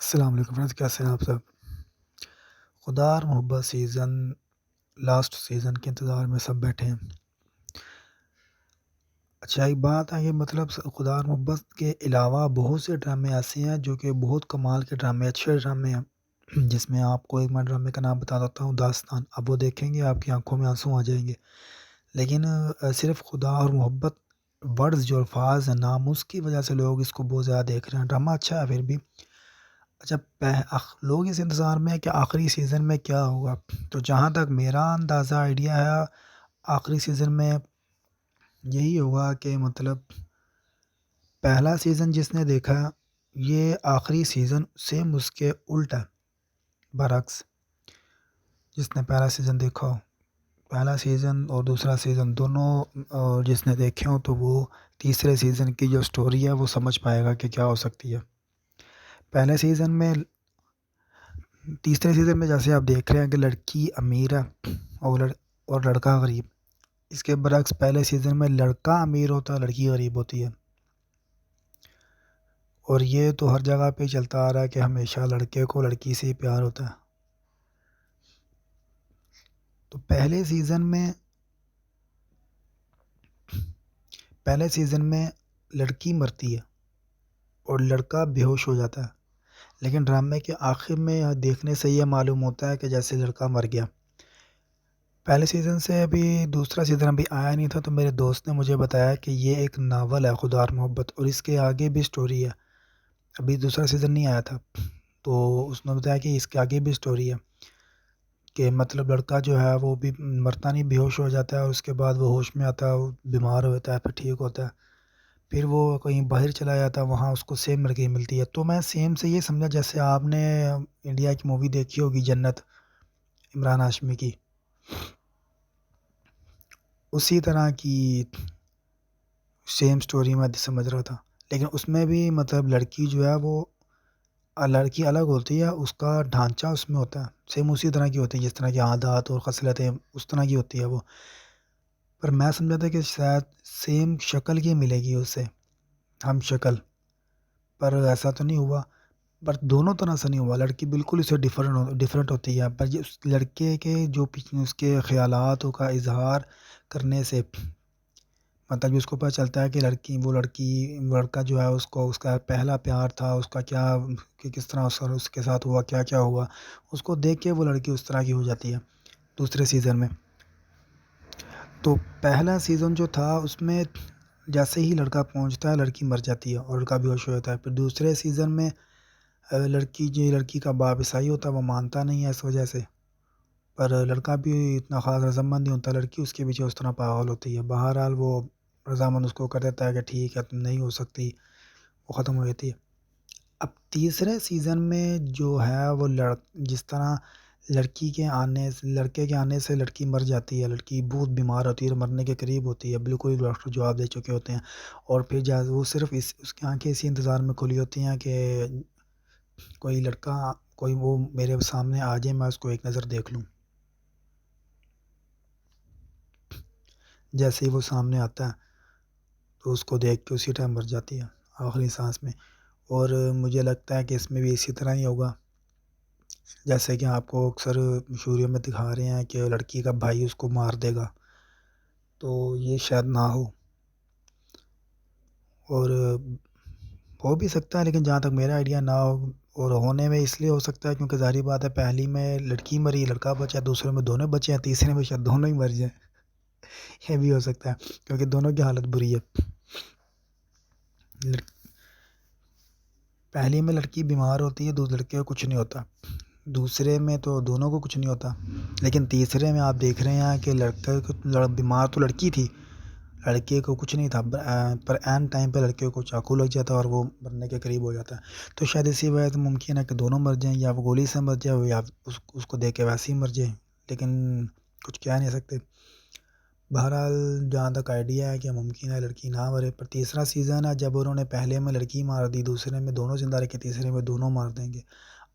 अस्सलाम वालेकुम फ्रेंड्स, कैसे हैं आप सब? खुदा और मोहब्बत सीज़न लास्ट सीज़न के इंतज़ार में सब बैठे हैं। अच्छा, एक बात है कि मतलब खुदा और मोहब्बत के अलावा बहुत से ड्रामे ऐसे हैं जो कि बहुत कमाल के ड्रामे, अच्छे ड्रामे हैं। जिसमें आपको एक मैं ड्रामे का नाम बता देता हूँ, दास्तान। अब वो देखेंगे आपकी आँखों में आँसू आ जाएँगे। लेकिन सिर्फ़ खुदा और मोहब्बत वर्ड्स जो अल्फ़ाज़ हैं, नाम उसकी वज़ह से लोग इसको बहुत ज़्यादा देख रहे हैं। ड्रामा अच्छा है फिर भी। अच्छा, लोग इस इंतज़ार में हैं कि आखिरी सीज़न में क्या होगा? तो जहाँ तक मेरा अंदाज़ा आइडिया है, आखिरी सीज़न में यही होगा कि मतलब पहला सीज़न जिसने देखा, ये आखिरी सीज़न सेम उसके उल्टा है, बरअक्स। जिसने पहला सीज़न देखा हो, पहला सीज़न और दूसरा सीज़न दोनों जिसने देखे हों, तो वो तीसरे सीज़न की जो स्टोरी है, वो समझ पाएगा कि क्या हो सकती है। पहले सीज़न में तीसरे सीज़न में जैसे आप देख रहे हैं कि लड़की अमीर है और लड़का गरीब। इसके बरअक्स पहले सीज़न में लड़का अमीर होता है, लड़की गरीब होती है। और ये तो हर जगह पे चलता आ रहा है कि हमेशा लड़के को लड़की से ही प्यार होता है। तो पहले सीज़न में लड़की मरती है और लड़का बेहोश हो जाता है। लेकिन ड्रामे के आखिर में देखने से ये मालूम होता है कि जैसे लड़का मर गया। पहले सीज़न से अभी दूसरा सीज़न अभी आया नहीं था, तो मेरे दोस्त ने मुझे बताया कि ये एक नावल है, खुदा और मोहब्बत, और इसके आगे भी स्टोरी है। अभी दूसरा सीज़न नहीं आया था, तो उसने बताया कि इसके आगे भी स्टोरी है कि मतलब लड़का जो है वो भी मरता नहीं, बेहोश हो जाता है और उसके बाद वो होश में आता है, वो बीमार होता है, फिर ठीक होता है। फिर वो कहीं बाहर चला जाता है, वहाँ उसको सेम लड़की मिलती है। तो मैं सेम से ये समझा जैसे आपने इंडिया की मूवी देखी होगी जन्नत, इमरान हाशमी की, उसी तरह की सेम स्टोरी मैं समझ रहा था। लेकिन उसमें भी मतलब लड़की जो है वो लड़की अलग होती है, उसका ढांचा उसमें होता है, सेम उसी तरह की होती है जिस तरह की आदत और खसलतें उस तरह की होती है वो। पर मैं समझा था कि शायद सेम शक्ल की मिलेगी उसे, हम शक्ल, पर ऐसा तो नहीं हुआ। पर दोनों तरह से नहीं हुआ, लड़की बिल्कुल उससे डिफरेंट होती है। पर ये उस लड़के के जो उसके ख़यालातों का इज़हार करने से मतलब उसको पता चलता है कि लड़का जो है उसको उसका पहला प्यार था, उसका क्या कि किस तरह उसके साथ हुआ, क्या-क्या हुआ। उसको देख के वो लड़की उस तरह की हो जाती है दूसरे सीज़न में। तो पहला सीज़न जो था उसमें जैसे ही लड़का पहुँचता है, लड़की मर जाती है और लड़का बेहोश हो जाता है। फिर दूसरे सीज़न में लड़की का बाप ईसाई होता है, वो मानता नहीं है इस वजह से। पर लड़का भी इतना ख़ास रज़ामंद नहीं होता, लड़की उसके पीछे उस तरह पागल होती है। बहरहाल वो रज़ामंद उसको कर देता है कि ठीक है, तुम नहीं हो सकती, वो ख़त्म हो जाती है। अब तीसरे सीज़न में जो है वो जिस तरह लड़के के आने से लड़की मर जाती है, लड़की बहुत बीमार होती है, मरने के करीब होती है, बिल्कुल ही डॉक्टर जवाब दे चुके होते हैं। और फिर वो सिर्फ़ इस उसकी आँखें इसी इंतज़ार में खुली होती हैं कि कोई वो मेरे सामने आ जाए, मैं उसको एक नज़र देख लूँ। जैसे ही वो सामने आता है, तो उसको देख के उसी टाइम मर जाती है, आखिरी साँस में। और मुझे लगता है कि इसमें भी इसी तरह ही होगा, जैसे कि आपको अक्सर शूरियों में दिखा रहे हैं कि लड़की का भाई उसको मार देगा, तो ये शायद ना हो। और हो भी सकता है, लेकिन जहाँ तक मेरा आइडिया ना हो, और होने में इसलिए हो सकता है क्योंकि ज़ाहिर-सी बात है, पहली में लड़की मरी, लड़का बचा, दूसरे में दोनों बचे हैं, तीसरे में शायद दोनों ही मर जाएँ। ये भी हो सकता है क्योंकि दोनों की हालत बुरी है। लड़ पहली में लड़की बीमार होती है, लड़के को कुछ नहीं होता। दूसरे में तो दोनों को कुछ नहीं होता। लेकिन तीसरे में आप देख रहे हैं कि लड़के को बीमार तो लड़की थी, लड़के को कुछ नहीं था, पर ऐन टाइम पे लड़के को चाकू लग जाता है और वो मरने के करीब हो जाता है। तो शायद इसी वजह से मुमकिन है कि दोनों मर जाएँ, या वो गोली से मर जाए या उसको देख के वैसे ही मर जाए। लेकिन कुछ कह नहीं सकते। बहरहाल जहाँ तक आइडिया है कि मुमकिन है लड़की ना मरे, पर तीसरा सीज़न है, जब उन्होंने पहले में लड़की मार दी, दूसरे में दोनों ज़िंदा रखे, तीसरे में दोनों मार देंगे।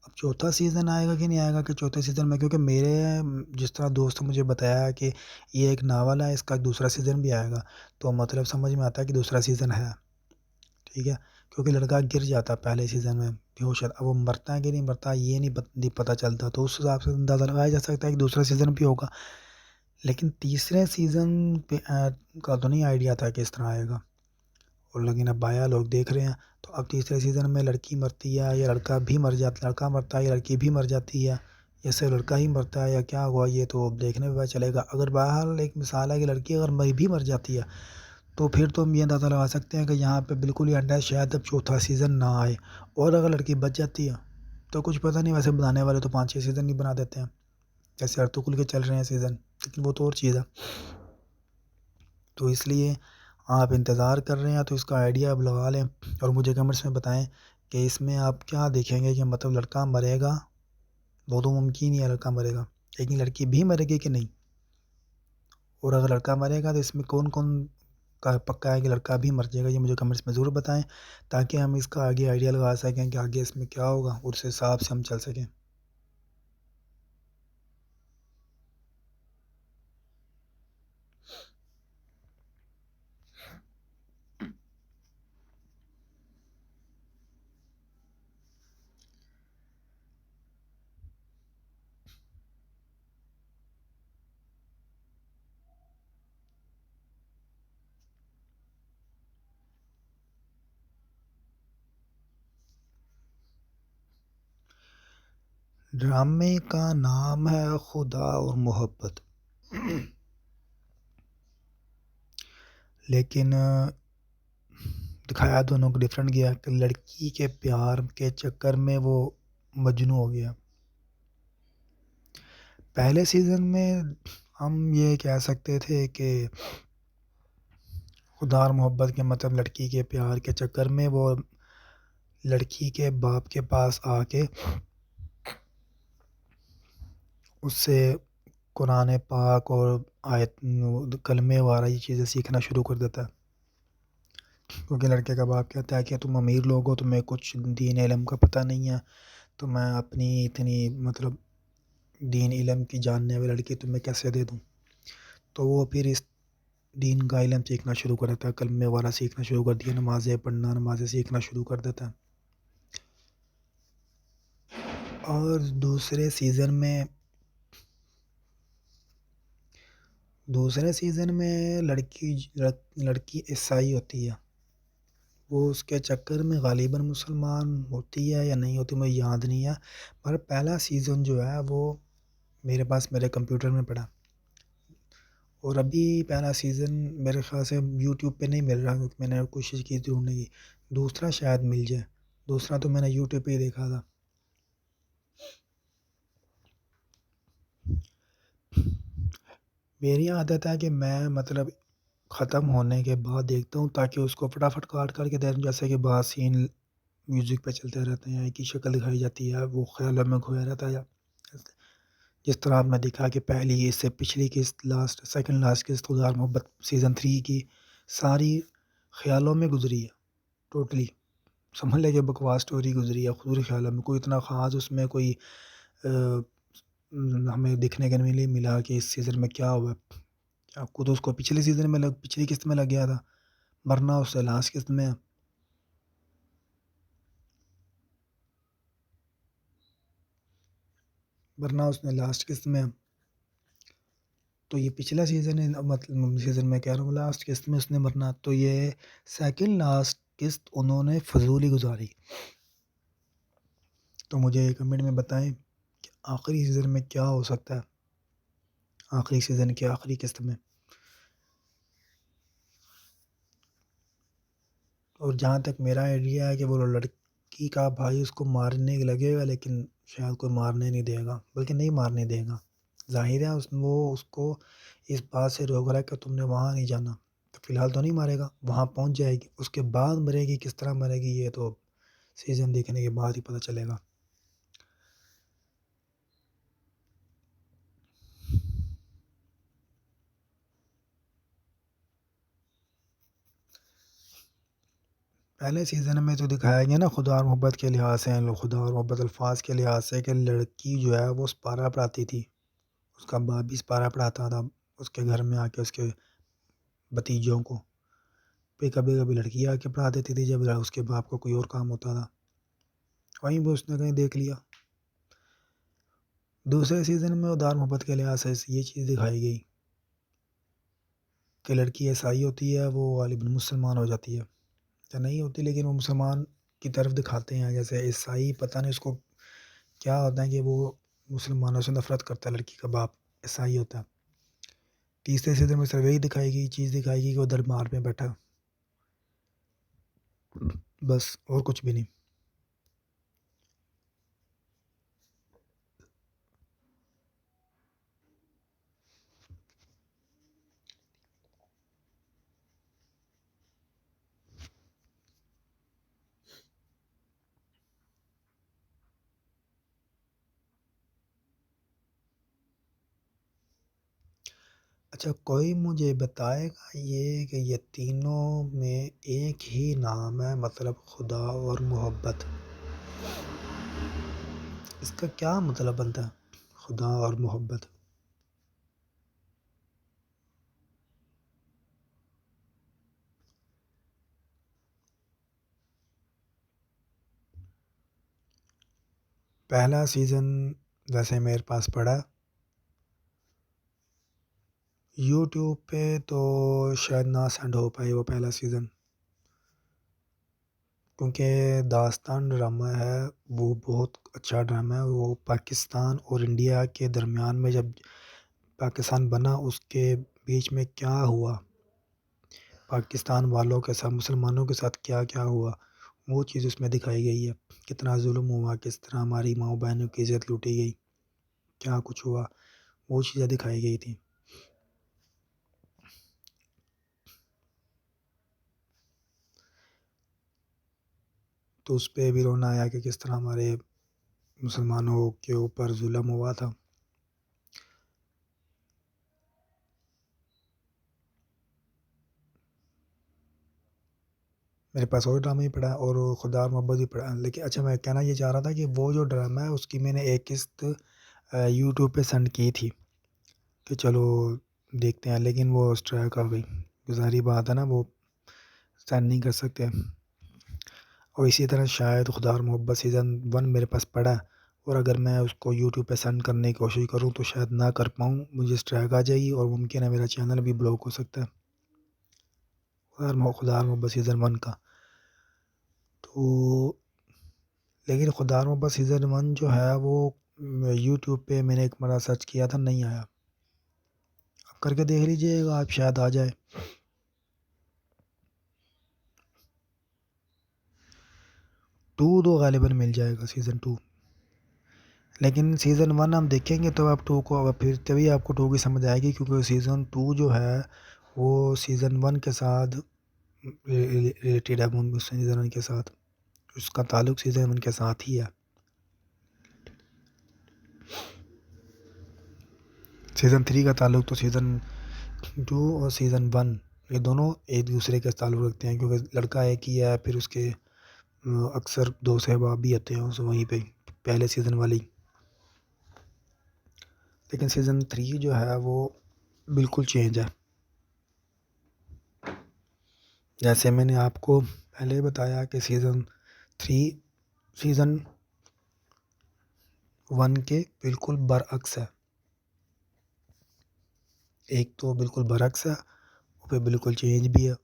अब चौथा सीज़न आएगा कि नहीं आएगा, कि चौथे सीज़न में, क्योंकि जिस तरह दोस्त ने मुझे बताया कि ये एक नावल है, इसका दूसरा सीज़न भी आएगा, तो मतलब समझ में आता है कि दूसरा सीज़न है, ठीक है? क्योंकि लड़का गिर जाता है पहले सीज़न में, बेहोश है। अब वो मरता है कि नहीं मरता ये नहीं पता चलता, तो उस हिसाब से अंदाज़ा लगाया जा सकता है कि दूसरा सीज़न भी होगा। लेकिन तीसरे सीज़न पे का तो नहीं आइडिया था कि इस तरह आएगा, और लेकिन अब आया, लोग देख रहे हैं। तो अब तीसरे सीज़न में लड़की मरती है या लड़का भी मर जाता, लड़का मरता है या लड़की भी मर जाती है, या सिर्फ लड़का ही मरता है या क्या हुआ, ये तो अब देखने में पता चलेगा। अगर बहरहाल एक मिसाल है कि लड़की अगर भी मर जाती है, तो फिर तो हम ये अंदाज़ा लगा सकते हैं कि यहाँ पे बिल्कुल ही एंड है, शायद अब चौथा सीज़न ना आए। और अगर लड़की बच जाती है तो कुछ पता नहीं, वैसे बनाने वाले तो 5-6 सीज़न ही बना देते हैं, जैसे अर्तुगरुल के चल रहे हैं सीज़न, लेकिन वो तो और चीज़ है। तो इसलिए आप इंतज़ार कर रहे हैं तो इसका आइडिया अब लगा लें, और मुझे कमेंट्स में बताएं कि इसमें आप क्या देखेंगे, कि मतलब लड़का मरेगा, वो तो मुमकिन ही है लड़का मरेगा, लेकिन लड़की भी मरेगी कि नहीं, और अगर लड़का मरेगा तो इसमें कौन कौन का पक्का है कि लड़का भी मर जाएगा, ये मुझे कमेंट्स में ज़रूर बताएं, ताकि हम इसका आगे आइडिया लगा सकें कि आगे इसमें क्या होगा, और उस हिसाब से हम चल सकें। ड्रामे का नाम है खुदा और मोहब्बत। लेकिन दिखाया दोनों को डिफरेंट गया कि लड़की के प्यार के चक्कर में वो मजनू हो गया। पहले सीज़न में हम ये कह सकते थे कि खुदा और मोहब्बत के मतलब लड़की के प्यार के चक्कर में वो लड़की के बाप के पास आके उससे कुरान पाक और आयत कलमे वाला ये चीज़ें सीखना शुरू कर देता है, क्योंकि लड़के का बाप कहता है कि तुम अमीर लोग हो, तुम्हें कुछ दीन इल्म का पता नहीं है, तो मैं अपनी इतनी मतलब दीन इल्म की जानने वाली लड़की तुम्हें कैसे दे दूँ। तो वो फिर इस दीन का इल्म सीखना शुरू कर देता है, कलमे वाला सीखना शुरू कर दिया, नमाज़ें पढ़ना, नमाज़ें सीखना शुरू कर देता है। और दूसरे सीज़न में लड़की ईसाई होती है। वो उसके चक्कर में ग़ालिबन मुसलमान होती है या नहीं होती मुझे याद नहीं है, पर पहला सीज़न जो है वो मेरे पास मेरे कंप्यूटर में पड़ा, और अभी पहला सीज़न मेरे ख़्याल से यूट्यूब पे नहीं मिल रहा, क्योंकि मैंने कोशिश की ढूँढने की। दूसरा शायद मिल जाए, दूसरा तो मैंने यूट्यूब पे ही देखा था। मेरी आदत है कि मैं मतलब ख़त्म होने के बाद देखता हूँ, ताकि उसको फटाफट काट कर के दे दूँ, जैसे कि बाद सीन म्यूज़िक पे चलते रहते हैं, एक ही शक्ल दिखाई जाती है, वो ख़्यालों में खोया रहता है। जिस तरह आपने देखा कि पहली इससे पिछली किस्त, लास्ट सेकंड लास्ट किस्त खुदा और मोहब्बत सीज़न 3 की सारी ख़्यालों में गुज़री है, टोटली समझ लें कि बकवास स्टोरी गुज़री है, पूरे ख़्यालों में। कोई इतना ख़ास उसमें कोई हमें देखने को नहीं मिला कि इस सीज़न में क्या हुआ। आपको तो उसको पिछले सीज़न में पिछली किस्त में लग गया था, वरना उससे लास्ट किस्त में है। वरना उसने लास्ट किस्त में है। तो ये पिछला सीज़न है, मतलब सीज़न में कह रहा हूँ लास्ट किस्त में उसने मरना, तो ये सेकंड लास्ट किस्त उन्होंने फ़िज़ूल ही गुज़ारी। तो मुझे कमेंट में बताएं कि आखिरी सीज़न में क्या हो सकता है, आखिरी सीज़न की आखिरी किस्त में। और जहाँ तक मेरा आइडिया है कि वो लड़की का भाई उसको मारने लगेगा, लेकिन शायद कोई मारने नहीं देगा, बल्कि नहीं मारने देगा। ज़ाहिर है वो उसको इस बात से रोक रहा है कि तुमने वहाँ नहीं जाना, तो फ़िलहाल तो नहीं मारेगा, वहाँ पहुँच जाएगी, उसके बाद मरेगी, किस तरह मरेगी ये तो सीज़न देखने के बाद ही पता चलेगा। पहले सीज़न में तो दिखाया गया ना, खुदा और मोहब्बत के लिहाज से, खुदा और मोहब्बत अल्फाज के लिहाज से, कि लड़की जो है वो स्पारा पढ़ाती थी, उसका बाप भी स्पारा पढ़ाता था उसके घर में आके उसके भतीजों को। फिर कभी कभी लड़की आके पढ़ा देती थी जब उसके बाप को कोई और काम होता था। वहीं पे उसने कहीं देख लिया। दूसरे सीज़न में उदार मोहब्बत के लिहाज से ये चीज़ दिखाई गई कि लड़की ईसाई होती है, वो गालिबन मुसलमान हो जाती है, या नहीं होती लेकिन वो मुसलमान की तरफ दिखाते हैं। जैसे ईसाई पता नहीं उसको क्या होता है कि वो मुसलमानों से नफ़रत करता है, लड़की का बाप ईसाई होता है। तीसरे सीज़न में सिर्फ यही दिखाई गई चीज़ दिखाई गई कि वो दरबार में बैठा, बस और कुछ भी नहीं। अच्छा, कोई मुझे बताएगा ये कि ये तीनों में एक ही नाम है, मतलब खुदा और मोहब्बत, इसका क्या मतलब बनता है, खुदा और मोहब्बत? पहला सीज़न वैसे मेरे पास पड़ा यूट्यूब पे, तो शायद ना सेंड हो पाए वो पहला सीज़न, क्योंकि दास्तान ड्रामा है, वो बहुत अच्छा ड्रामा है। वो पाकिस्तान और इंडिया के दरमियान में जब पाकिस्तान बना, उसके बीच में क्या हुआ, पाकिस्तान वालों के साथ मुसलमानों के साथ क्या क्या हुआ, वो चीज़ उसमें दिखाई गई है। कितना जुल्म हुआ, किस तरह हमारी माँ बहनों की इज़्ज़त लूटी गई, क्या कुछ हुआ, वो चीज़ें दिखाई गई थी। तो उस पे भी रोना आया कि किस तरह हमारे मुसलमानों के ऊपर जुल्म हुआ था। मेरे पास और ड्रामा ही पड़ा है और खुदा और मोहब्बत भी पड़ा है। लेकिन अच्छा, मैं कहना ये चाह रहा था कि वो जो ड्रामा है उसकी मैंने एक किस्त यूट्यूब पे सेंड की थी कि चलो देखते हैं, लेकिन वो स्ट्राइक आ गई। ज़ाहिर बात है ना, वो सेंड नहीं कर सकते। और इसी तरह शायद खुदा और मोहब्बत सीज़न 1 मेरे पास पड़ा है, और अगर मैं उसको यूट्यूब पे सेंड करने की कोशिश करूँ तो शायद ना कर पाऊँ, मुझे स्ट्राइक आ जाएगी और मुमकिन है मेरा चैनल भी ब्लॉक हो सकता है। खुदा और मोहब्बत सीज़न 1 का तो, लेकिन खुदा और मोहब्बत सीज़न 1 जो है वो यूट्यूब पे मैंने एक बार सर्च किया था, नहीं आया। आप करके देख लीजिएगा, आप शायद आ जाए। 2 तो गालिबन मिल जाएगा, सीज़न 2। लेकिन सीज़न 1 हम देखेंगे तो आप 2 को, अब फिर तभी आपको 2 की समझ आएगी, क्योंकि सीज़न 2 जो है वो सीज़न 1 के साथ रिलेटेड है, सीज़न 1 के साथ उसका ताल्लुक सीज़न 1 के साथ ही है। सीज़न 3 का ताल्लुक तो सीज़न 2 और सीज़न 1 ये दोनों एक दूसरे के ताल्लुक रखते हैं, क्योंकि लड़का एक ही है, फिर उसके अक्सर 2 सहबाब भी आते हैं उस वहीं पे पहले सीज़न वाली। लेकिन सीज़न 3 जो है वो बिल्कुल चेंज है। जैसे मैंने आपको पहले बताया कि सीज़न 3 सीज़न 1 के बिल्कुल बरअक्स है। एक तो बिल्कुल बरअक्स है और फिर बिल्कुल चेंज भी है,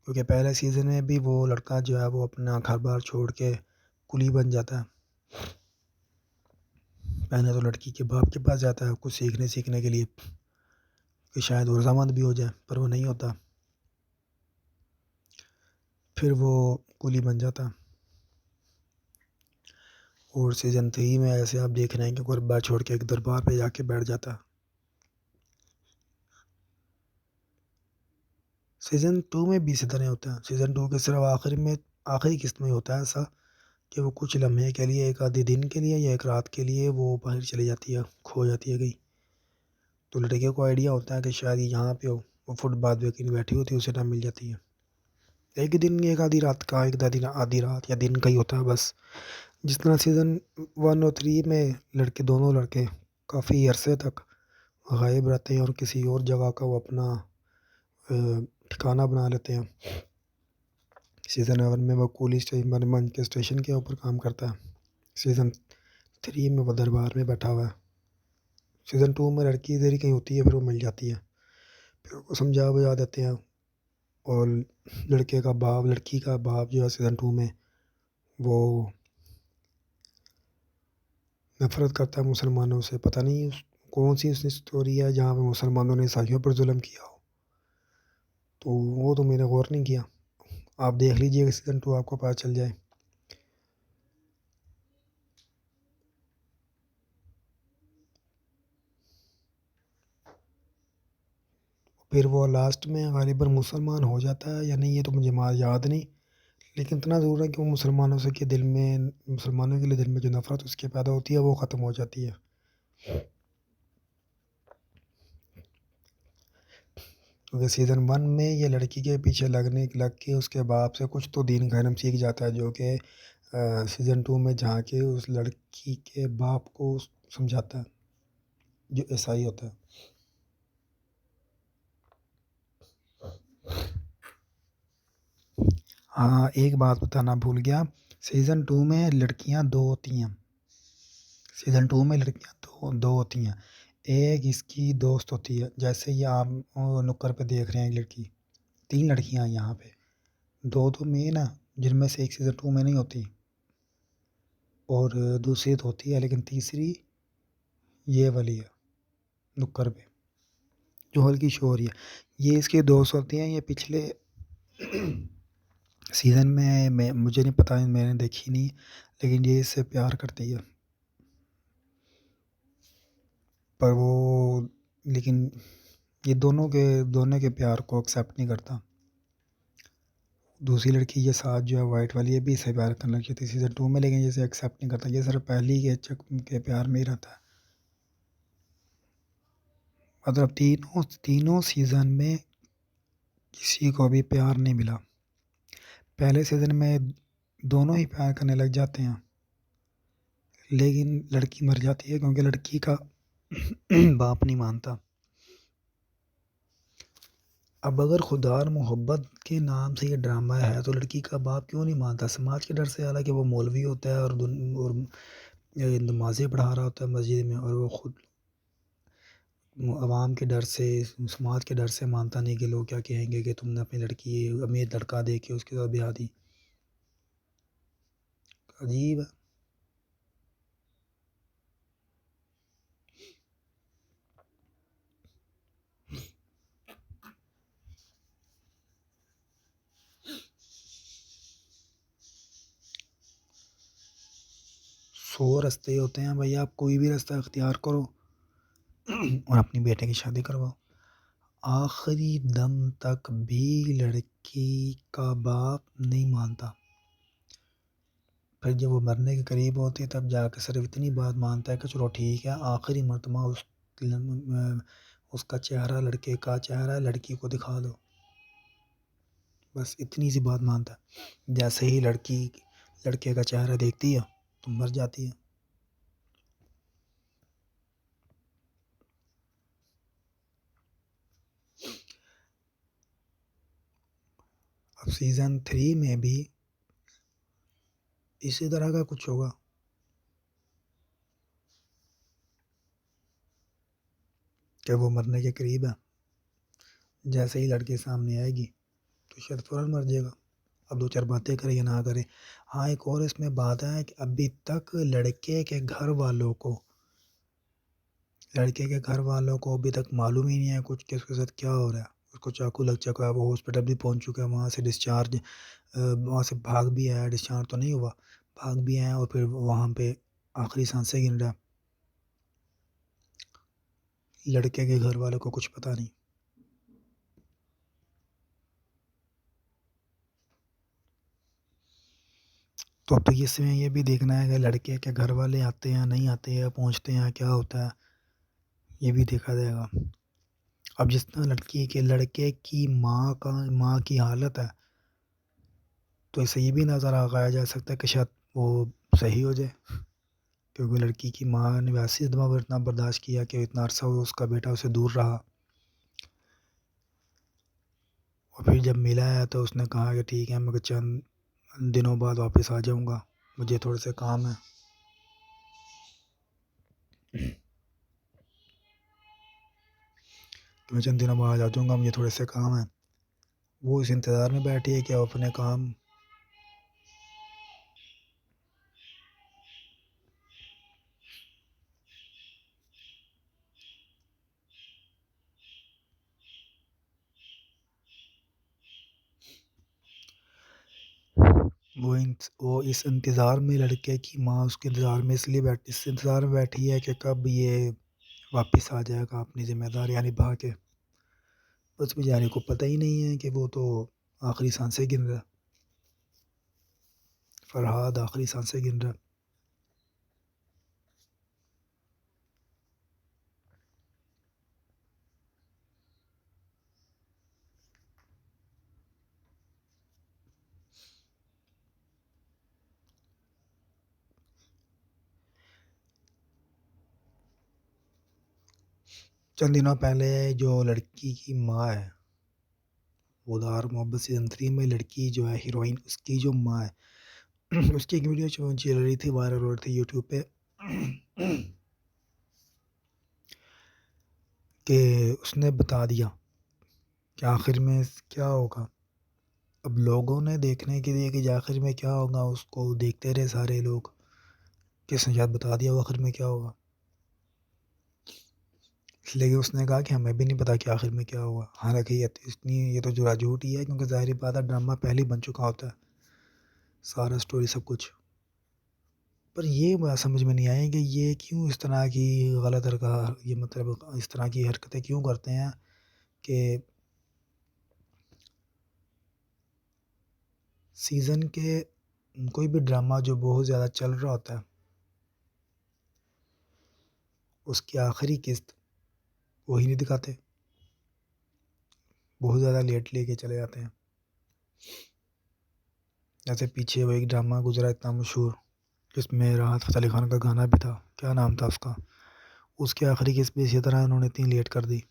क्योंकि पहले सीज़न में भी वो लड़का जो है वो अपना घर-बार छोड़ के कुली बन जाता है। पहले तो लड़की के बाप के पास जाता है कुछ सीखने के लिए कि शायद वो रज़ामंद भी हो जाए, पर वो नहीं होता। फिर वो कुली बन जाता है। और सीज़न 3 में ऐसे आप देख रहे हैं कि घर-बार छोड़ के एक दरबार पे जाके बैठ जाता है। सीज़न 2 में भी इसी तरह होता है। सीज़न 2 के सिर्फ़ आखिरी किस्त में होता है ऐसा कि वो कुछ लम्हे के लिए, एक आधे दिन के लिए या एक रात के लिए वो बाहर चली जाती है, खो जाती है कहीं। तो लड़के को आइडिया होता है कि शायद ये यहाँ पे हो, वो फुटपाथ पे कहीं बैठी होती है, उसे टाइम मिल जाती है। एक दिन, एक आधी रात का, एक आधी रात या दिन का ही होता है बस। जिस तरह सीज़न 1 और 3 में दोनों लड़के काफ़ी अरसे तक गायब रहते हैं और किसी और जगह का वो अपना ठिकाना बना लेते हैं। सीज़न 1 में वो पुलिस स्टेशन के ऊपर काम करता है। सीज़न 3 में वो दरबार में बैठा हुआ है। सीज़न 2 में लड़की इधर ही कहीं होती है, फिर वो मिल जाती है, फिर उसको समझा बुझा देते हैं। और लड़की का बाप जो है सीज़न 2 में वो नफ़रत करता है मुसलमानों से। पता नहीं कौन सी उसने स्टोरी है जहाँ पे मुसलमानों ने ईसाइयों पर जुल्म किया हो, तो वो तो मैंने गौर नहीं किया। आप देख लीजिएगा सीज़न 2, आपको पता चल जाए। फिर वो लास्ट में गालिबन मुसलमान हो जाता है या नहीं, ये तो मुझे याद नहीं, लेकिन इतना ज़रूर है कि वो मुसलमानों के लिए दिल में जो नफ़रत उसके पैदा होती है वो ख़त्म हो जाती है। क्योंकि सीज़न 1 में ये लड़की के पीछे लग के उसके बाप से कुछ तो दीन का इल्म सीख जाता है, जो कि सीज़न 2 में जाके उस लड़की के बाप को समझाता है, जो ईसाई होता है। हाँ, एक बात बताना भूल गया, सीज़न 2 में लड़कियां 2 होती हैं। सीज़न 2 में लड़कियां दो होती हैं। एक इसकी दोस्त होती है, जैसे ये आप नुक्कड़ पे देख रहे हैं, एक लड़की, 3 लड़कियां हैं यहाँ पे। 2 तो मेन है, जिनमें से एक सीज़न 2 में नहीं होती, और दूसरी तो होती है, लेकिन तीसरी ये वाली है नुक्कड़ पे, जो हल्की शो हो रही है। ये इसकी दोस्त होती हैं। ये पिछले सीज़न में मैं मुझे नहीं पता, मैंने देखी नहीं, लेकिन ये इससे प्यार करती है, पर वो लेकिन ये दोनों के प्यार को एक्सेप्ट नहीं करता। दूसरी लड़की ये साथ जो है वाइट वाली, ये भी इससे प्यार करने लगी थी सीज़न 2 में, लेकिन ये इसे एक्सेप्ट नहीं करता। ये सिर्फ पहली के प्यार में ही रहता है। मतलब तीनों सीज़न में किसी को भी प्यार नहीं मिला। पहले सीज़न में दोनों ही प्यार करने लग जाते हैं, लेकिन लड़की मर जाती है क्योंकि लड़की का बाप नहीं मानता। अब अगर खुदा और मोहब्बत के नाम से ये ड्रामा है, तो लड़की का बाप क्यों नहीं मानता? समाज के डर से। हालांकि वो मौलवी होता है और नमाज़ें पढ़ा रहा होता है मस्जिद में, और वो खुद अवाम के डर से, समाज के डर से मानता नहीं कि लोग क्या कहेंगे कि तुमने अपनी लड़की अमीर लड़का दे के उसके साथ ब्याह दी। अजीब है। सौ रास्ते होते हैं भैया, आप कोई भी रास्ता अख्तियार करो और अपनी बेटे की शादी करवाओ। आखिरी दम तक भी लड़की का बाप नहीं मानता। फिर जब वो मरने के करीब होती है, तब जाकर सिर्फ इतनी बात मानता है कि चलो ठीक है, आखिरी मर्तबा उसका चेहरा, लड़के का चेहरा लड़की को दिखा दो, बस इतनी सी बात मानता है। जैसे ही लड़की लड़के का चेहरा देखती है तो मर जाती है। अब सीज़न 3 में भी इसी तरह का कुछ होगा कि वो मरने के करीब है, जैसे ही लड़के सामने आएगी तो शायद फ़ौरन मर जाएगा। अब 2-4 बातें करे या ना करे। हाँ, एक और इसमें बात है कि अभी तक लड़के के घर वालों को अभी तक मालूम ही नहीं है कुछ कि उसके साथ क्या हो रहा है। उसको चाकू लग चुका है, वो हॉस्पिटल भी पहुंच चुका है, वहाँ से भाग भी आया, डिस्चार्ज तो नहीं हुआ, भाग भी आया, और फिर वहाँ पे आखिरी सांसें गिन रहा है। लड़के के घर वालों को कुछ पता नहीं। तो अब तो इसमें ये भी देखना है कि लड़के के घर वाले आते हैं, नहीं आते हैं, पहुँचते हैं, क्या होता है, ये भी देखा जाएगा। अब जिस तरह लड़के की माँ की हालत है, तो इससे ये भी नज़र आया जा सकता है कि शायद वो सही हो जाए, क्योंकि लड़की की माँ ने वैसे ही इतना बर्दाश्त किया कि इतना अरसा हुआ उसका बेटा उससे दूर रहा, और फिर जब मिला है तो उसने कहा कि ठीक है, मैं चंद दिनों बाद वापस आ जाऊँगा, मुझे थोड़े से काम है। तो मैं चंद दिनों बाद आ जाऊँगा, मुझे थोड़े से काम हैं। वो इस इंतज़ार में बैठी है कि वो अपने काम वो इस इंतज़ार में लड़के की माँ उसके इंतज़ार में इस इंतज़ार में बैठी है कि कब ये वापस आ जाएगा अपनी ज़िम्मेदारियाँ निभा के। उस बेचारे को पता ही नहीं है कि वो तो आखिरी सांसें गिन रहा है। फरहाद आखिरी सांसें गिन रहा है। चंद दिनों पहले जो लड़की की माँ है, वो दार मोहब्बत सीज़न 3 में लड़की जो है हीरोइन, उसकी जो माँ है उसकी एक वीडियो चल रही थी, वायरल हो रही थी यूट्यूब पे कि उसने बता दिया कि आखिर में क्या होगा। अब लोगों ने देखने के लिए कि आखिर में क्या होगा, उसको देखते रहे सारे लोग कि उसने शायद बता दिया वो आखिर में क्या होगा। इसलिए उसने कहा कि हमें भी नहीं पता कि आखिर में क्या हुआ। हालांकि ये तो जुरा झूठ ही है, क्योंकि ज़ाहिर बात है ड्रामा पहले ही बन चुका होता है, सारा स्टोरी सब कुछ। पर ये बात समझ में नहीं आई कि ये क्यों इस तरह की गलत हरकत, ये मतलब इस तरह की हरकतें क्यों करते हैं कि सीज़न के कोई भी ड्रामा जो बहुत ज़्यादा चल रहा होता है, उसकी आखिरी किस्त वही नहीं दिखाते, बहुत ज़्यादा लेट लेके चले जाते हैं। जैसे पीछे वो एक ड्रामा गुजरा इतना मशहूर, जिसमें राहत फ़तेह अली खान का गाना भी था, क्या नाम था उसका, उसकी आखिरी किस्त भी इसी तरह इन्होंने इतनी लेट कर दी।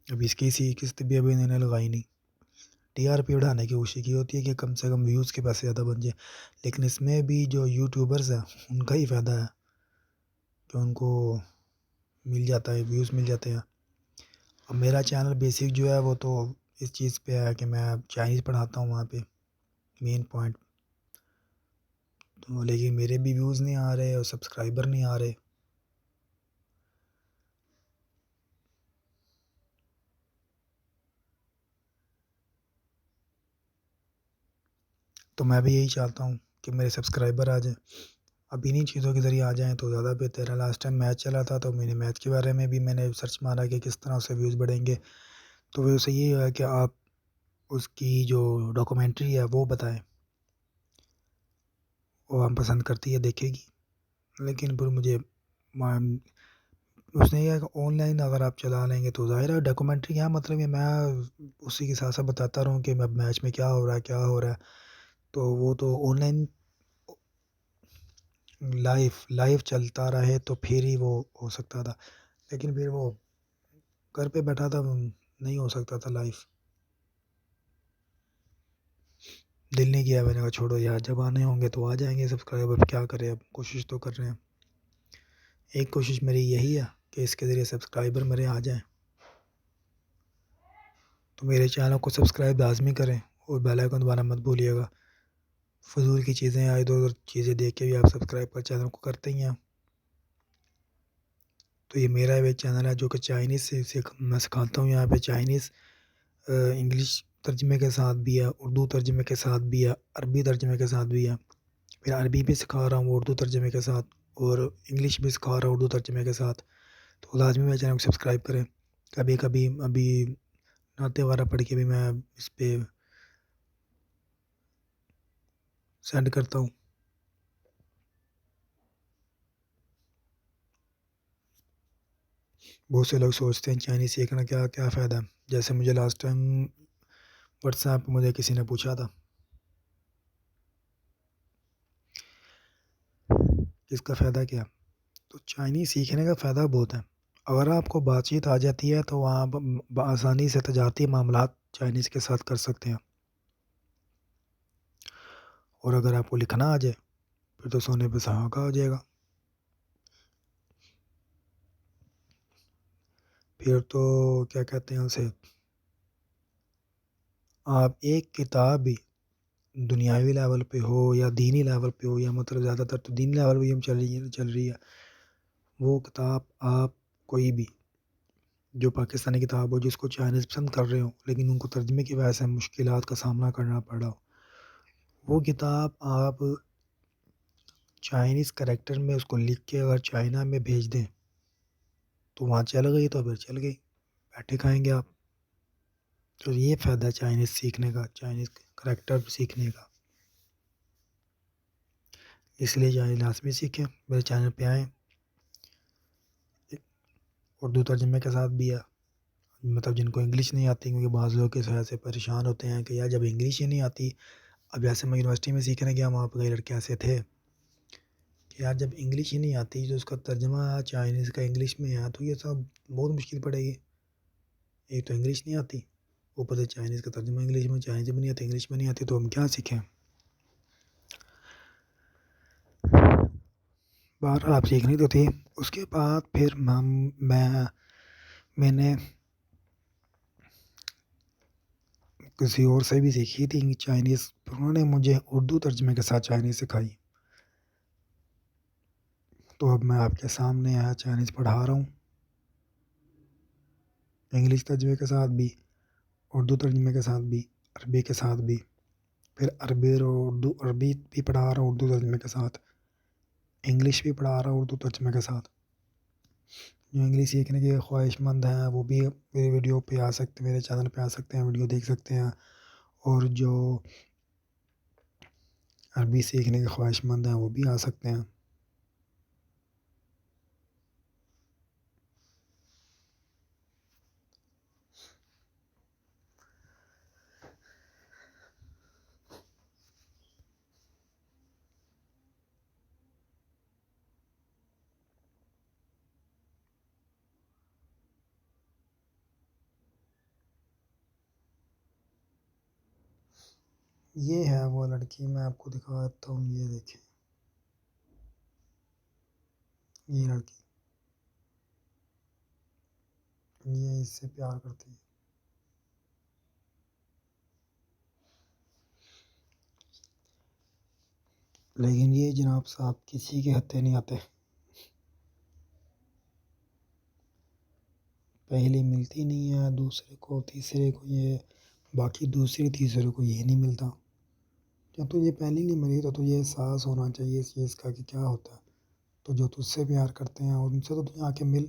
अब इसकी सी किस्त भी अभी इन्होंने लगाई नहीं। टीआरपी बढ़ाने की कोशिश की होती है कि कम से कम व्यूज़ के पैसे ज़्यादा बन जाए, लेकिन इसमें भी जो यूट्यूबर्स हैं उनका ही फ़ायदा है कि उनको मिल जाता है, व्यूज़ मिल जाते हैं। अब मेरा चैनल बेसिक जो है वो तो इस चीज़ पे है कि मैं चाइनीज़ पढ़ाता हूँ वहाँ पे, मेन पॉइंट। तो लेकिन मेरे भी व्यूज़ नहीं आ रहे और सब्सक्राइबर नहीं आ रहे। तो मैं भी यही चाहता हूँ कि मेरे सब्सक्राइबर आ जाएँ। अब इन्हीं चीज़ों के ज़रिए आ जाएँ तो ज़्यादा बेहतर है। लास्ट टाइम मैच चला था तो मैंने मैच के बारे में भी मैंने सर्च मारा कि किस तरह से व्यूज़ बढ़ेंगे। तो वो सही है कि आप उसकी जो डॉक्यूमेंट्री है वो बताएँ, वो हम पसंद करती है, देखेगी। लेकिन फिर मुझे मान उसने ये है कि ऑनलाइन अगर आप चला लेंगे तो ज़ाहिर है डॉक्यूमेंट्री क्या मतलब है, मैं उसी के साथ-साथ बताता रहूँ कि मैं मैच में क्या हो रहा है, क्या हो रहा है। तो वो तो ऑनलाइन लाइव लाइव चलता रहे तो फिर ही वो हो सकता था। लेकिन फिर वो घर पे बैठा था, नहीं हो सकता था लाइव। दिल नहीं किया, मैंने कहा छोड़ो यार, जब आने होंगे तो आ जाएँगे सब्सक्राइबर, अब क्या करें, अब कोशिश तो कर रहे हैं। एक कोशिश मेरी यही है कि इसके ज़रिए सब्सक्राइबर मेरे आ जाएँ। तो मेरे चैनल को सब्सक्राइब लाज़मी करें और बेल आइकन दबाना मत भूलिएगा। फ़िज़ूल की चीज़ें या इधर-उधर चीज़ें देख के भी आप सब्सक्राइब कर चैनल को करते ही हैं। तो ये मेरा एक चैनल है जो कि चाइनीज़ से मैं सिखाता हूँ यहाँ पे चाइनीज़, इंग्लिश तर्जुमे के साथ भी है, उर्दू तर्जुमे के साथ भी है, अरबी तर्जुमे के साथ भी है। फिर अरबी भी सिखा रहा हूँ उर्दू तर्जुमे के साथ, और इंग्लिश भी सिखा रहा हूँ उर्दू तर्जुमे के साथ। तो लाज़मी मेरे चैनल को सब्सक्राइब करें। कभी-कभी अभी नाते वगैरह पढ़ के भी मैं इस पे सेंड करता हूँ। बहुत से लोग सोचते हैं चाइनीज़ सीखना क्या क्या फ़ायदा है। जैसे मुझे लास्ट टाइम व्हाट्सएप पे मुझे किसी ने पूछा था कि इसका फ़ायदा क्या है? तो चाइनीज़ सीखने का फ़ायदा बहुत है। अगर आपको बातचीत आ जाती है तो आप आसानी से तजारती मामलात चाइनीज़ के साथ कर सकते हैं। और अगर आपको लिखना आ जाए फिर तो सोने पे सुहागा हो जाएगा। फिर तो क्या कहते हैं उसे, आप एक किताब भी दुनियावी लेवल पे हो या दीनी लेवल पे हो, या मतलब ज़्यादातर तो दीनी लेवल पे ही हम चल रही है, वो किताब आप कोई भी जो पाकिस्तानी किताब हो जिसको चाइनीज़ पसंद कर रहे हो लेकिन उनको तर्जमे की वजह से मुश्किलात का सामना करना पड़ा हो, वो किताब आप चाइनीज़ करैक्टर में उसको लिख के अगर चाइना में भेज दें तो वहाँ चल गई तो फिर चल गई, बैठे खाएंगे आप। तो ये फ़ायदा है चाइनीज़ सीखने का, चाइनीज़ करैक्टर सीखने का। इसलिए चाइनीज़ लाज़मी सीखें, मेरे चैनल पे आएँ। उर्दू तर्जमे के साथ भी है, मतलब जिनको इंग्लिश नहीं आती, क्योंकि बाज़ लोग इस वजह से परेशान होते हैं कि यार जब इंग्लिश ही नहीं आती। अब जैसे मैं यूनिवर्सिटी में सीखने गया, वहाँ पे कई लड़के ऐसे थे कि यार जब इंग्लिश ही नहीं आती तो उसका तर्जमा चाइनीज़ का इंग्लिश में है तो ये सब बहुत मुश्किल पड़ेगी। एक तो इंग्लिश नहीं आती, ऊपर से चाइनीज़ का तर्जमा इंग्लिश में, चाइनीज़ में नहीं आती, इंग्लिश में नहीं आती, तो हम क्या सीखें। बहरहाल आप सीखनी तो थी। उसके बाद फिर मैंने किसी और से भी सीखी थी चाइनीज़, फिर उन्होंने मुझे उर्दू तर्जमे के साथ चाइनीज़ सिखाई। तो अब मैं आपके सामने आया, चाइनीज़ पढ़ा रहा हूँ, इंग्लिश तर्जमे के साथ भी, उर्दू तर्जमे के साथ भी, अरबी के साथ भी। फिर अरबी और उर्दू, अरबी भी पढ़ा रहा हूँ उर्दू तर्जमे के साथ, इंग्लिश भी पढ़ा रहा हूँ उर्दू तर्जमे के साथ। जो इंग्लिश सीखने के ख्वाहिशमंद हैं वो भी मेरे वीडियो पे आ सकते, मेरे चैनल पे आ सकते हैं, वीडियो देख सकते हैं। और जो अरबी सीखने के ख्वाहिशमंद हैं वो भी आ सकते हैं। ये है वो लड़की, मैं आपको दिखाता हूँ, ये देखें, ये लड़की, ये इससे प्यार करती है। लेकिन ये जनाब साहब किसी के हत्थे नहीं आते, पहली मिलती नहीं है, दूसरे को तीसरे को ये, बाकी दूसरे तीसरे को ये नहीं मिलता। जब तुझे पहली नहीं मिली तो तुझे एहसास होना चाहिए इस चीज़ का कि क्या होता है। तो जो तुझसे प्यार करते हैं और उनसे तो तुझे आके मिल।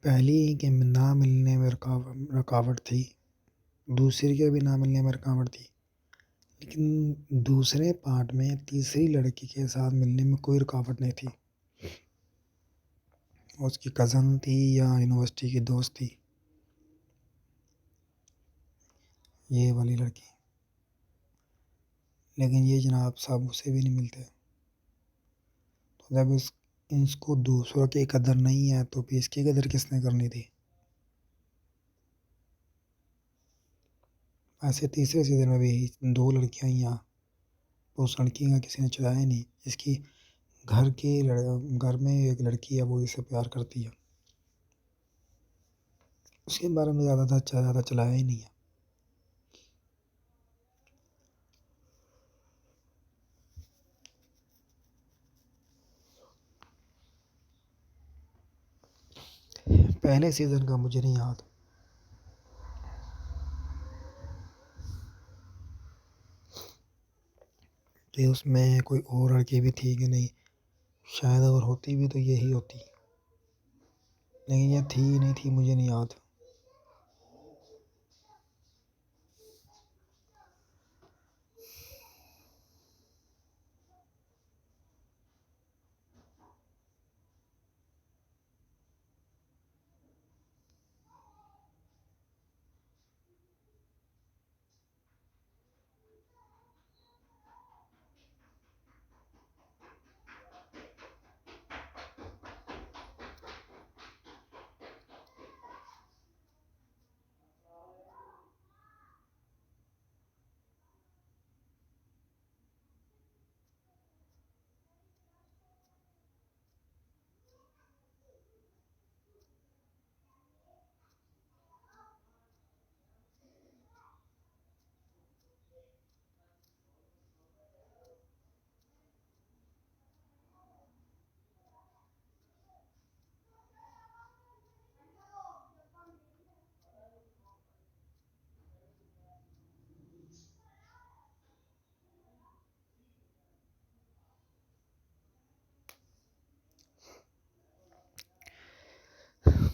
पहली के ना मिलने में रुकावट थी, दूसरी के भी ना मिलने में रुकावट थी, लेकिन दूसरे पार्ट में तीसरी लड़की के साथ मिलने में कोई रुकावट नहीं थी। उसकी कज़न थी या यूनिवर्सिटी की दोस्त थी, ये वाली लड़की। लेकिन ये जनाब साहब उसे भी नहीं मिलते। तो जब इसको दूसरों की कदर नहीं है तो फिर इसकी कदर किसने करनी थी। ऐसे तीसरे सीज़न में भी दो लड़कियां ही यहाँ, तो उस लड़की का किसी ने चलाया नहीं। इसकी घर में एक लड़की है, वो इसे प्यार करती है, उसके बारे में ज़्यादा चलाया ही नहीं है। पहले सीज़न का मुझे नहीं याद, कि उसमें कोई और लड़की भी थी कि नहीं। शायद अगर होती भी तो यही होती, लेकिन ये थी नहीं थी मुझे नहीं याद।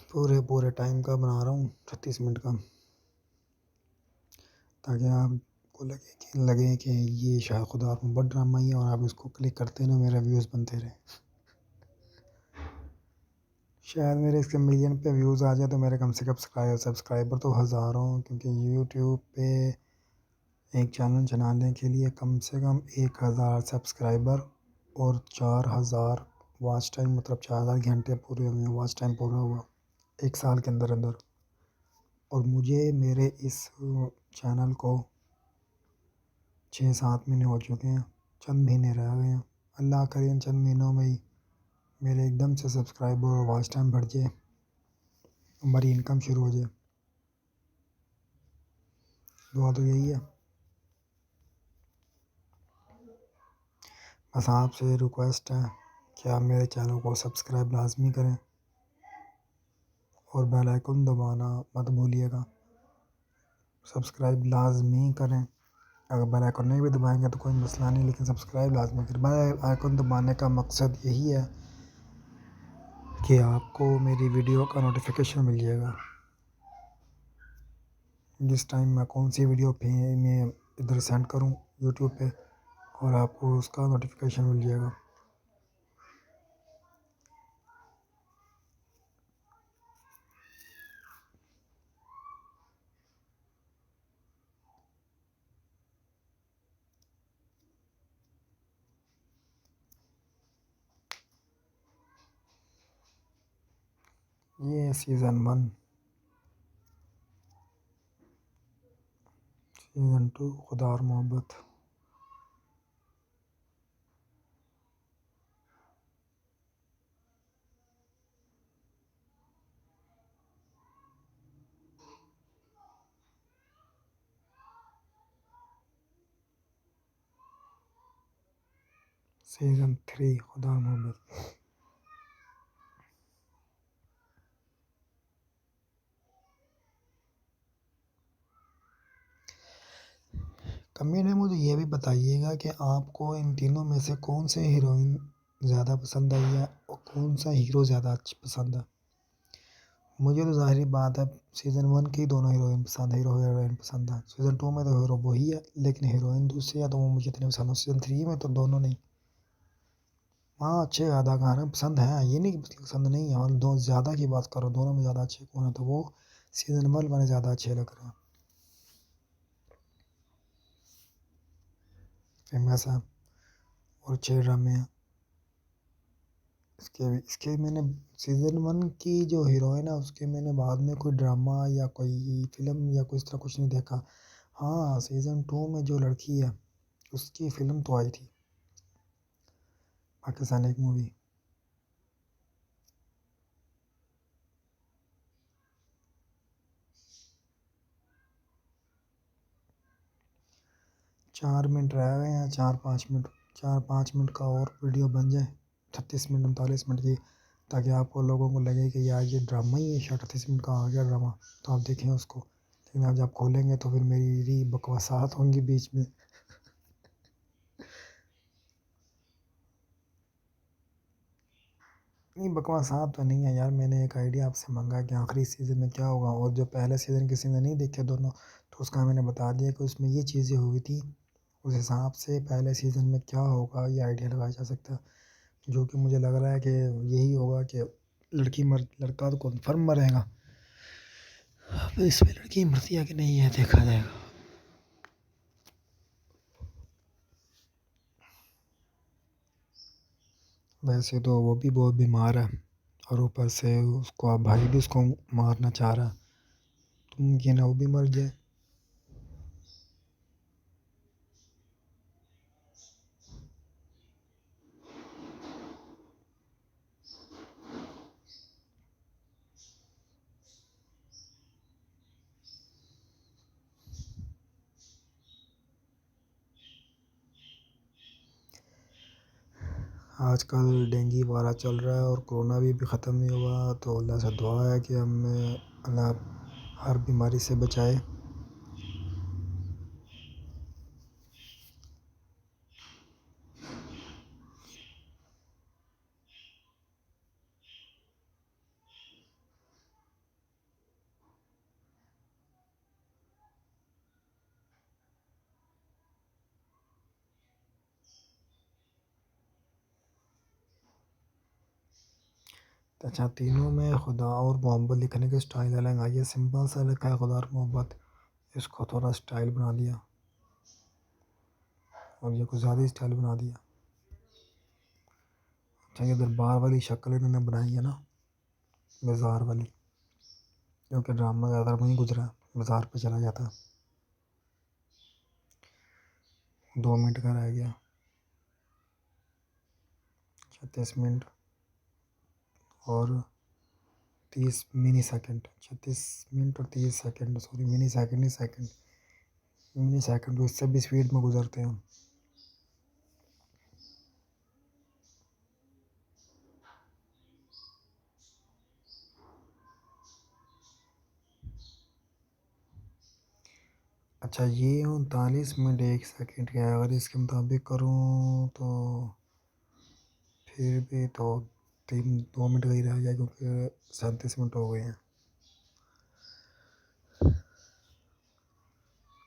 पूरे टाइम का बना रहा हूँ 36 मिनट का, ताकि आपको लगे कि ये शायद खुदा आप बहुत ड्रामा ही है और आप इसको क्लिक करते ना मेरे व्यूज़ बनते रहे। शायद मेरे इसके मिलियन पे व्यूज़ आ जाए तो मेरे कम से कम सब्सक्राइबर तो हज़ारों, क्योंकि यूट्यूब पे एक चैनल चलाने के लिए कम से कम 1000 सब्सक्राइबर और 4000 वॉच टाइम, मतलब 4000 घंटे पूरे हुए, वॉच टाइम पूरा हुआ 1 साल के अंदर अंदर। और मुझे मेरे इस चैनल को 6-7 महीने हो चुके हैं, चंद महीने रह गए हैं। अल्लाह करे इन चंद महीनों में ही मेरे एकदम से सब्सक्राइबर और वॉच टाइम बढ़ जाए, हमारी इनकम शुरू हो जाए। दुआ तो यही है। बस आपसे रिक्वेस्ट है कि आप मेरे चैनल को सब्सक्राइब लाजमी करें और बेल आइकन दबाना मत भूलिएगा। सब्सक्राइब लाजमी करें। अगर बेल आइकन नहीं भी दबाएंगे तो कोई मसला नहीं, लेकिन सब्सक्राइब लाजमी करें। बेल आइकन दबाने का मकसद यही है कि आपको मेरी वीडियो का नोटिफिकेशन मिल जाएगा जिस टाइम मैं कौन सी वीडियो मैं इधर सेंड करूं यूट्यूब पे, और आपको उसका नोटिफिकेशन मिल जाएगा। ये सीज़न 1, सीज़न 2 खुदा और मोहब्बत। सीज़न 3 खुदा और मोहब्बत। कमेंट में मुझे ये भी बताइएगा कि आपको इन तीनों में से कौन से हीरोइन ज़्यादा पसंद आई है और कौन सा हीरो ज़्यादा अच्छी पसंद है। मुझे तो ज़ाहिर बात है सीज़न 1 की दोनों हीरोइन पसंद है, हीरो हीरोइन पसंद है। सीज़न 2 में तो हीरो वही है, लेकिन हीरोइन दूसरी है तो वो मुझे इतनी पसंद है। सीज़न 3 में तो दोनों नहीं। हाँ, अच्छे अदाकार हैं, पसंद है, ये नहीं कि पसंद नहीं है। और दो ज़्यादा की बात करो, दोनों में ज़्यादा अच्छे कौन है, तो वो सीज़न 1 वाले ज़्यादा अच्छे लग रहे हैं, फेमस है और अच्छे ड्रामे हैं। इसके मैंने सीज़न 1 की जो हीरोइन है उसके मैंने बाद में कोई ड्रामा या कोई फिल्म या कोई इस तरह कुछ नहीं देखा। हाँ, सीज़न 2 में जो लड़की है उसकी फ़िल्म तो आई थी, पाकिस्तान एक मूवी। 4 मिनट रह गए हैं, 4-5 मिनट, 4-5 मिनट का और वीडियो बन जाए 36 मिनट 39 मिनट की, ताकि आपको लोगों को लगे कि यार ये ड्रामा ही है, 38 मिनट का आ गया ड्रामा, तो आप देखें उसको। लेकिन आप जब खोलेंगे तो फिर मेरी बकवासात होंगी बीच में। नहीं, बकवासात तो नहीं है यार, मैंने एक आइडिया आपसे मांगा कि आखिरी सीज़न में क्या होगा, और जो पहले सीज़न किसी ने नहीं देखे दोनों, तो उसका मैंने बता दिया कि उसमें ये चीज़ें हुई थी। उस हिसाब से पहले सीज़न में क्या होगा ये आइडिया लगाया जा सकता है, जो कि मुझे लग रहा है कि यही होगा कि लड़का तो कन्फर्म मरेगा। अब इसमें लड़की मरती है कि नहीं है देखा जाएगा। वैसे तो वो भी बहुत बीमार है और ऊपर से उसको भाई भी उसको मारना चाह रहा है, तो मुमकिन है वो भी मर जाए। आजकल डेंगू वाला चल रहा है और कोरोना भी ख़त्म नहीं हुआ, तो अल्लाह से दुआ है कि हमें अल्लाह हर बीमारी से बचाए। अच्छा, तीनों में खुदा और मोहब्बत लिखने के स्टाइल अलग है। ये सिंपल सा लिखा है खुदा और मोहब्बत, इसको थोड़ा स्टाइल बना दिया और ये कुछ ज़्यादा स्टाइल बना दिया। अच्छा, ये दरबार वाली शक्ल इन्होंने बनाई है ना, बाज़ार वाली, क्योंकि ड्रामा ज़्यादा वहीं गुजरा, बाज़ार पे चला जाता। 2 मिनट का रह गया, 36 मिनट और 30 मिनी सेकेंड, 36 मिनट और 30 सेकेंड, सॉरी मिनी सेकेंड ही सेकेंड, मिनी सेकेंड तो इससे भी स्पीड में गुजरते हैं हम। अच्छा, ये 39 मिनट 1 सेकेंड का है। अगर इसके मुताबिक करूँ तो फिर भी तो 2 मिनट का ही रह गया, क्योंकि 37 मिनट हो गए हैं।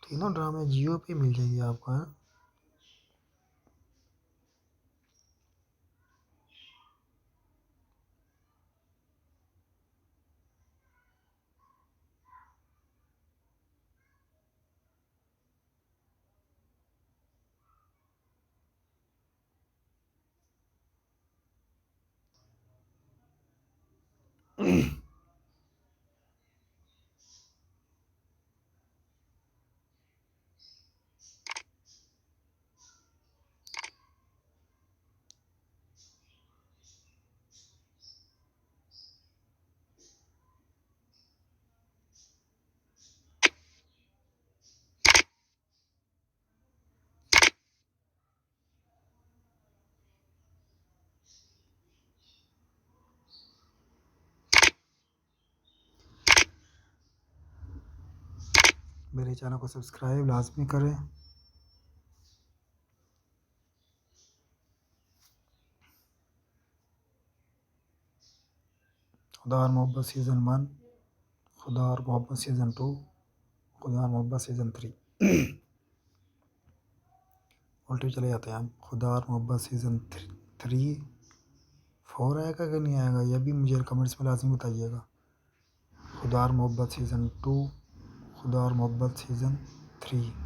तीनों ड्रामे जियो पे मिल जाएंगे आपको, हाँ। मेरे चैनल को सब्सक्राइब लाजमी करें। खुदा और मोहब्बत सीज़न 1, खुदा और मोहब्बत सीज़न 2, खुदा और मोहब्बत सीज़न 3। उल्टे चले जाते हैं हम। खुदा और मोहब्बत सीज़न 3, 4 आएगा कि नहीं आएगा, यह भी मुझे कमेंट्स में लाजमी बताइएगा। खुदा और मोहब्बत सीज़न 2, खुदा और मोहब्बत सीज़न 3।